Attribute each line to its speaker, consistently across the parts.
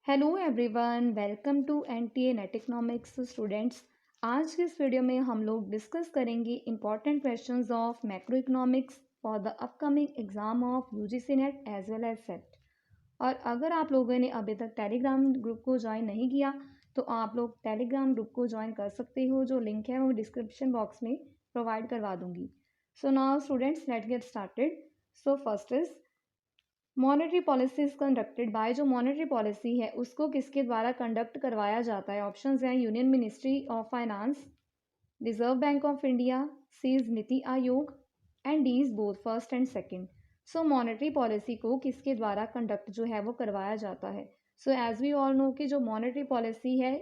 Speaker 1: Hello everyone, welcome to NTA NET economics students. आज की इस वीडियो में हम लोग डिस्कस करेंगे important questions of macro economics for the upcoming exam of UGC NET as well as SET. और अगर आप लोगों ने अभी तक टेलीग्राम ग्रुप को ज्वाइन नहीं किया तो आप लोग टेलीग्राम ग्रुप को ज्वाइन कर सकते हो। जो लिंक है वो डिस्क्रिप्शन बॉक्स में प्रोवाइड करवा दूंगी। So now students, let get started. So first is monetary policy is conducted by. जो मॉनेटरी पॉलिसी है उसको किसके द्वारा कंडक्ट करवाया जाता है? ऑप्शंस हैं union ministry of finance, reserve bank of India, C is NITI Aayog and D is both first and second. So monetary policy को किसके द्वारा कंडक्ट जो है वो करवाया जाता है? So as we all know कि जो मॉनेटरी पॉलिसी है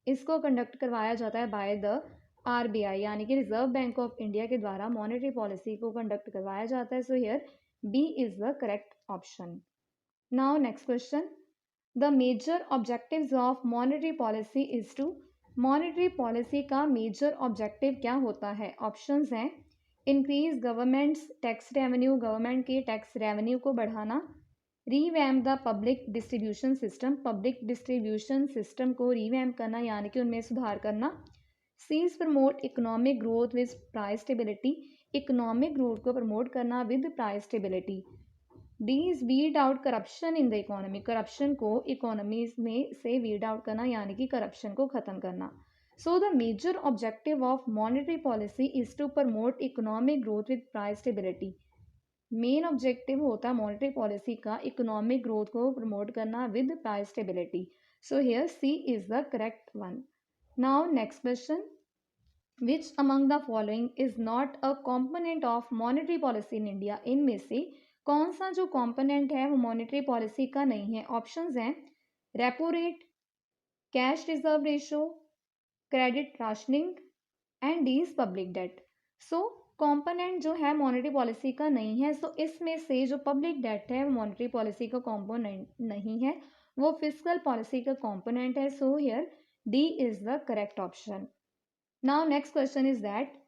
Speaker 1: इसको कंडक्ट करवाया जाता है बाय द आरबीआई, यानी कि रिजर्व बैंक ऑफ इंडिया के द्वारा मॉनेटरी पॉलिसी को कंडक्ट करवाया जाता है। So here B is the correct option. Now next question, the major objectives of monetary policy is to. Monetary policy का मेजर ऑब्जेक्टिव क्या होता है? ऑप्शंस हैं increase government's tax revenue, government के टैक्स रेवेन्यू को बढ़ाना, revamp the public distribution system, public distribution system को revamp करना यानी कि उनमें सुधार करना, C is promote economic growth with price stability, economic growth को प्रमोट करना with price stability, D is weed out corruption in the economy, corruption को इकोनॉमी में से वीड आउट करना यानी कि करप्शन को खत्म करना। So the major objective of monetary policy is to promote economic growth with price stability. Main objective होता है मॉनेटरी पॉलिसी का इकोनॉमिक ग्रोथ को प्रमोट करना with price stability. So here C is the correct one. Now next question, which among the following is not a component of monetary policy in India? इनमें से कौन सा जो component है वो मॉनेटरी पॉलिसी का नहीं है? ऑप्शंस हैं repo rate, cash reserve ratio, credit rationing and D is public debt. So component जो है मॉनेटरी पॉलिसी का नहीं है। सो इसमें से जो पब्लिक डेट है वो मॉनेटरी पॉलिसी का कॉम्पोनेंट नहीं है, वो फिस्कल पॉलिसी का कॉम्पोनेंट है। So here D is the correct option. Now next question is that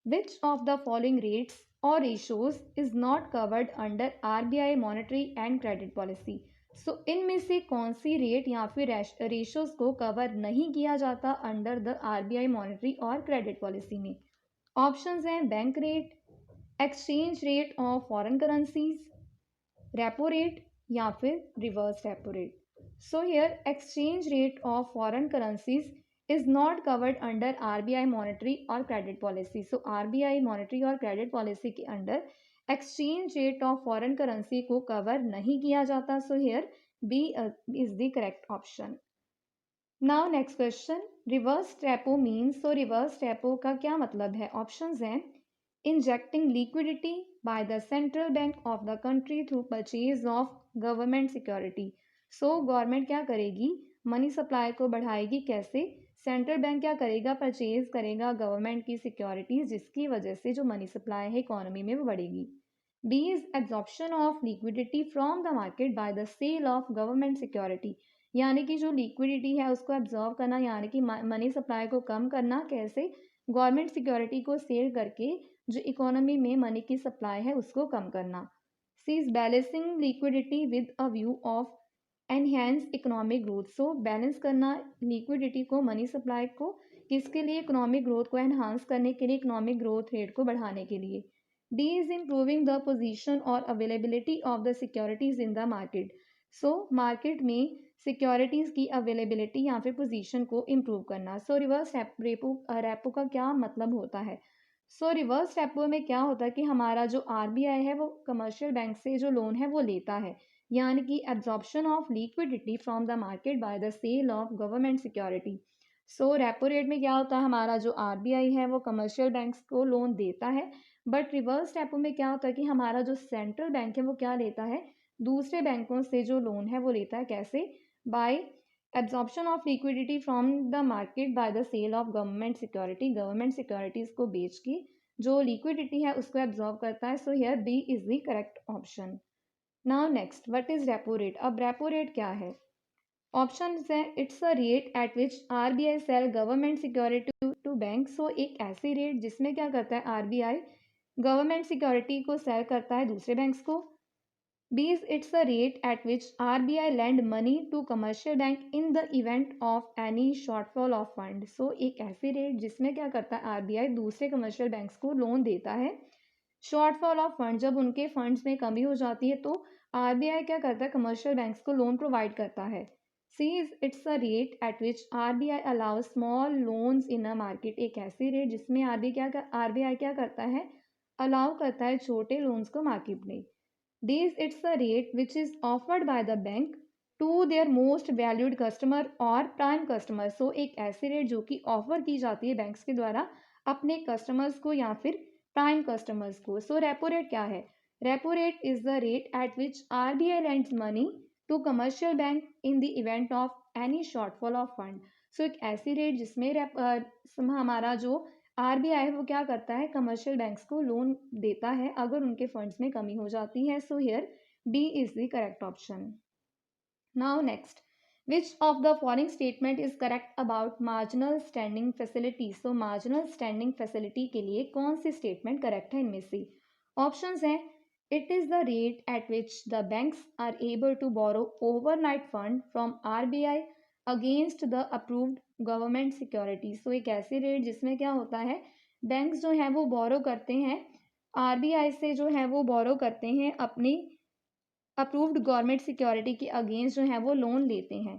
Speaker 1: which of the following rates or ratios is not covered under RBI monetary and credit policy? सो इनमें से कौन सी rate या फिर ratios को cover नहीं किया जाता under the RBI monetary और क्रेडिट पॉलिसी में? ऑप्शंस हैं bank rate, exchange rate of foreign currencies, repo rate या फिर reverse repo rate. So here exchange rate of foreign currencies is not covered under RBI monetary और credit policy. So RBI monetary और credit policy के under exchange rate of foreign currency को cover नहीं किया जाता। So here B is the correct option. Now next question, reverse repo means. So reverse repo का क्या मतलब है? ऑप्शंस हैं injecting liquidity by the central bank of the country through purchase of government security. So government क्या करेगी? Money supply को बढ़ाएगी। कैसे? सेंट्रल बैंक क्या करेगा? परचेज करेगा गवर्नमेंट की सिक्योरिटीज, जिसकी वजह से जो मनी सप्लाई है इकोनॉमी में वो बढ़ेगी। B is absorption of liquidity from the market by the sale of government security, यानी कि जो लिक्विडिटी है उसको एब्जॉर्व करना यानी कि मनी सप्लाई को कम करना। कैसे? गवर्नमेंट सिक्योरिटी को सेल करके जो इकोनॉमी में मनी की सप्लाई है उसको कम करना। C is balancing liquidity with a view of enhance economic growth. So balance करना लिक्विडिटी को, मनी सप्लाई को, किसके लिए? इकोनॉमिक ग्रोथ को एनहांस करने के लिए, इकोनॉमिक ग्रोथ रेट को बढ़ाने के लिए। D is improving the position और availability of the securities in the market. So market में सिक्योरिटीज की अवेलेबिलिटी या फिर पोजीशन को इम्प्रूव करना। सो रिवर्स रेपो का क्या मतलब होता है? सो रिवर्स रेपो में क्या होता है कि हमारा जो आरबीआई है वो कमर्शियल बैंक से जो लोन है वो लेता है, यानी कि absorption of liquidity from the market by the sale of government security. So repo rate में क्या होता है? हमारा जो आरबीआई है वो कमर्शियल बैंक्स को लोन देता है, बट रिवर्स रेपो में क्या होता है कि हमारा जो सेंट्रल बैंक है वो क्या लेता है? दूसरे बैंकों से जो लोन है वो लेता है। कैसे? By absorption of liquidity from the market by the sale of government security, government securities को बेच के जो लिक्विडिटी है उसको एब्जॉर्ब करता है। So here B is the correct option. Now next, what is repo rate? अब रेपो रेट क्या है? ऑप्शन है it's a rate at which RBI sell government security to bank. So एक ऐसी रेट जिसमें क्या करता है आरबीआई गवर्नमेंट सिक्योरिटी को सेल करता है दूसरे बैंक्स को। B is it's the rate at which RBI lend money to commercial bank in the event of any shortfall of fund. So एक ऐसी रेट जिसमें क्या करता है RBI दूसरे कमर्शियल बैंक्स को लोन देता है शॉर्टफॉल ऑफ फंड, जब उनके फंड्स में कमी हो जाती है तो आरबीआई क्या करता है कमर्शियल बैंक्स को लोन प्रोवाइड करता है। C is it's a rate at which RBI allow small loans in a market, एक ऐसी रेट जिसमें आरबीआई क्या करता है अलाउ करता है छोटे लोन्स को मार्केट में। D is it's a rate which is offered by the bank to their most valued customer और प्राइम कस्टमर। सो एक ऐसी रेट जो कि ऑफर की जाती है बैंक्स के द्वारा अपने कस्टमर्स को या फिर प्राइम कस्टमर्स को। सो रेपो रेट क्या है? Repo rate is the rate at which RBI lends money to commercial bank in the event of any shortfall of fund. So एक ऐसी रेट जिसमें हमारा जो आरबीआई वो क्या करता है कमर्शियल बैंक्स को लोन देता है अगर उनके फंड्स में कमी हो जाती है। So here D is the correct option. Now next, which of the following statement is correct about marginal standing facility? So marginal standing facility के लिए कौन सी statement correct है इनमें से? Options हैं it is the rate at which the banks are able to borrow overnight fund from RBI against the approved government security. So एक ऐसी rate जिसमें क्या होता है बैंक्स जो है वो बोरो करते हैं आरबीआई से, जो है वो बोरो करते हैं अपनी अप्रूव्ड गवर्नमेंट सिक्योरिटी के अगेंस्ट जो है वो लोन लेते हैं।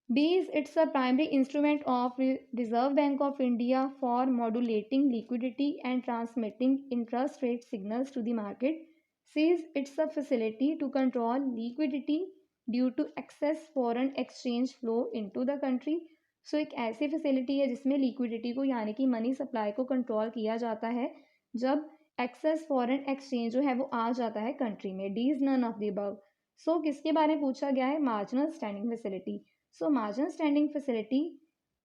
Speaker 1: B is it's a primary instrument of Reserve bank of India for modulating liquidity and transmitting interest rate signals to the market. C is it's a facility to control liquidity due to excess foreign exchange flow into the country. So एक ऐसी facility है जिसमें liquidity को यानी कि money supply को control किया जाता है जब एक्सेस फॉरेन एक्सचेंज जो है वो आ जाता है कंट्री में। D is none of the above. So किसके बारे में पूछा गया है? Marginal standing facility. So marginal standing facility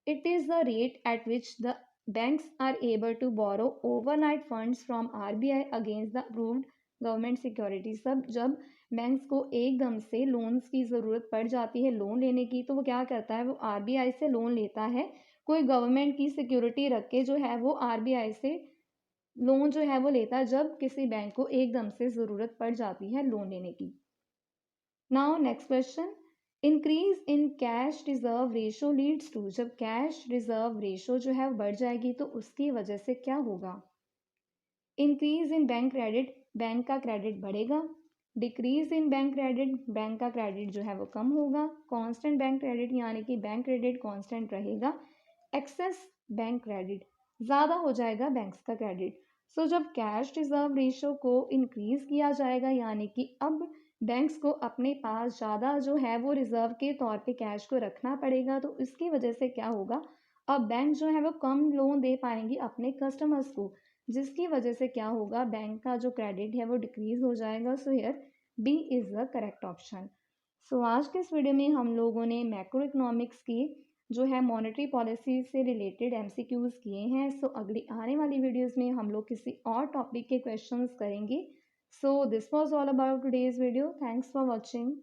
Speaker 1: it is the rate at which the banks are able to borrow overnight funds from RBI against the approved government security. सब जब banks को एकदम से लोन्स की ज़रूरत पड़ जाती है लोन लेने की तो वो क्या करता है वो आरबीआई से लोन लेता है कोई गवर्नमेंट की सिक्योरिटी रख के, जो है वो आरबीआई से लोन जो है वो लेता है जब किसी बैंक को एकदम से ज़रूरत पड़ जाती है लोन लेने की। Now next question, increase in cash reserve ratio leads to, जब कैश रिजर्व रेशो जो है वो बढ़ जाएगी तो उसकी वजह से क्या होगा? Increase in bank credit, bank का क्रेडिट बढ़ेगा। Decrease in bank credit, bank का क्रेडिट जो है वो कम होगा। कांस्टेंट बैंक क्रेडिट यानी कि बैंक क्रेडिट कांस्टेंट रहेगा। एक्सेस बैंक क्रेडिट, ज़्यादा हो जाएगा बैंक्स का क्रेडिट। सो जब कैश रिजर्व रेशो को इंक्रीज किया जाएगा यानी कि अब बैंक्स को अपने पास ज़्यादा जो है वो रिजर्व के तौर पे कैश को रखना पड़ेगा तो इसकी वजह से क्या होगा अब बैंक जो है वो कम लोन दे पाएंगी अपने कस्टमर्स को, जिसकी वजह से क्या होगा बैंक का जो क्रेडिट है वो डिक्रीज हो जाएगा। So here B is the correct option. So आज के इस वीडियो में हम लोगों ने मैक्रो इकोनॉमिक्स की जो है मॉनेटरी पॉलिसी से रिलेटेड एमसीक्यूज किए हैं। सो अगली आने वाली वीडियोस में हम लोग किसी और टॉपिक के क्वेश्चंस करेंगे। So this was all about today's video. Thanks for watching.